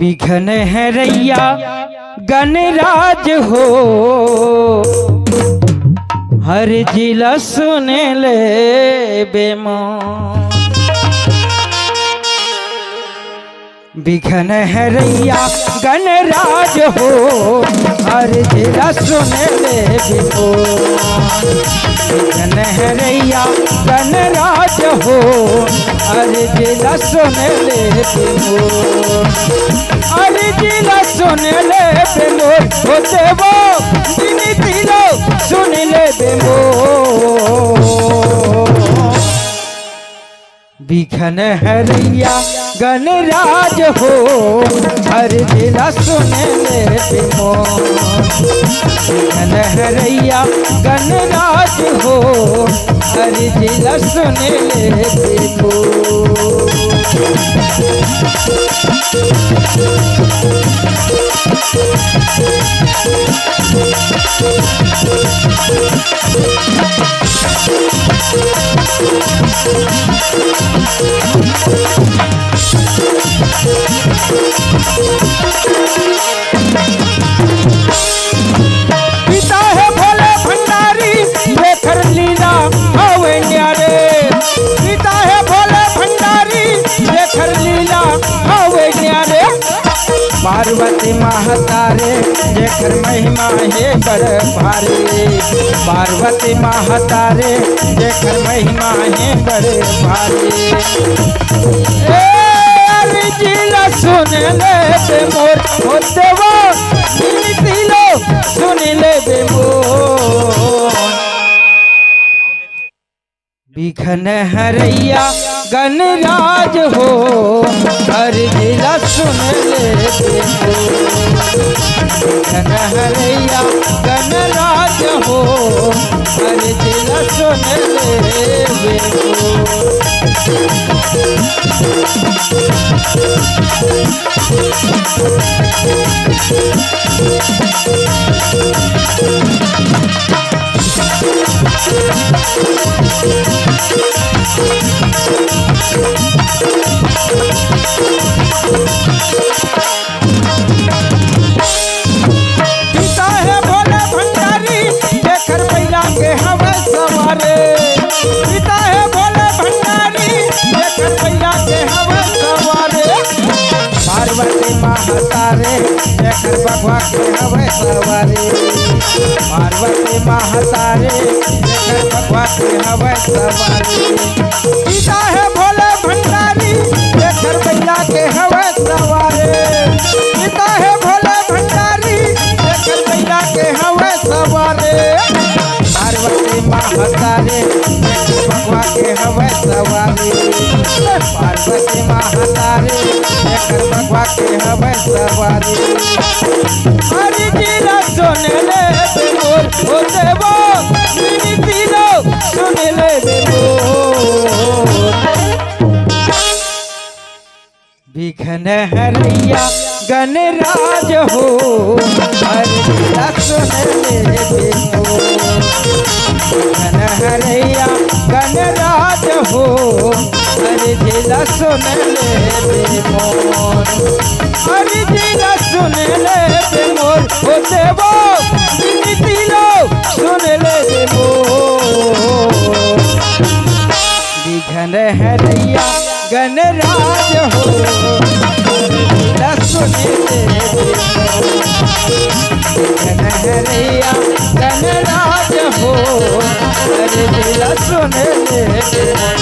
बिघन है रैया गणराज हो, हर जिला सुने ले बेमान। बिघन है रैया गणराज हो, हर जिला सुने ले बेमान। बिघन है रैया गणराज हो, हर जिला सुने ले बेमान। हर जिला सुन ले बेमोर हो देवो, गिनती लो सुन ले बेमोर। बिघन है रैया गणराज हो, हर जिला सुन ले बेमोर। बिघन है रैया गणराज हो, हर जिला सुन ले बेमोर। पिता है भोले भंडारी लेकर लीला आवे न्यारे। पिता है भोले भंडारी लेकर लीला आवे न्यारे। पार्वती महतारे जेकर महिमा है बड़ भारी। पार्वती महतारे जेकर महिमा है बड़ भारी। जिला सुन ले बेमोर हो देवो, गिनती लो सुन ले बेमोर। बिघन है रैया गणराज हो, हर जिला सुन ले बेमोर। बिघन है रैया गणराज हो, हर जिला दिला सुन ले बेमोर। पिता है भोले भंडारी देखकर मैया के हवे सवारे। पिता है भोले भंडारी देखकर मैया के हवे सवारे। पार्वती महातारे देखकर बघवा के हवे सवारे। पार्वती महातारे देखकर बघवा के हवे सवारे। पिता है भोले भंडारी देखकर मैया के हवे सवारे। पिता है भोले भंडारी देखकर मैया के हवे सवारे। पार्वती महातारे देखकर बघवा के हवे सवारे। पार्वती महातारे देखकर बघवा के हवे सवारे। हरि दिला सुन ले बेमोर ओ देवो मिनी दिलो सुन ले बेमोर। बिघन हरैया गणराज हो हरि दिला सुन ले बेमोर। बिघन हरैया गणराज हो हरि दिला सुन ले बेमोर। हरि दिला सुन ले बेमोर ओ देवो मिनी दिलो सुन ले बेमोर। बिघन हरैया गणराज हो हरि दिला सुन ले बेमोर। बिघन हरैया गणराज हो हरि दिला सुन ले बेमोर।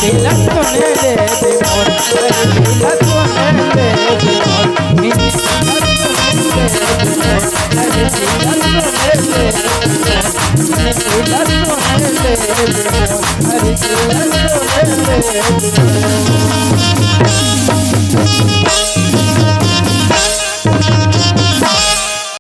दिला सुन ले बेमोर हरि दिला सुन ले बेमोर। मिनी दिला सुन ले बेमोर हरि दिला सुन ले बेमोर। हरि दिला सुन ले बेमोर।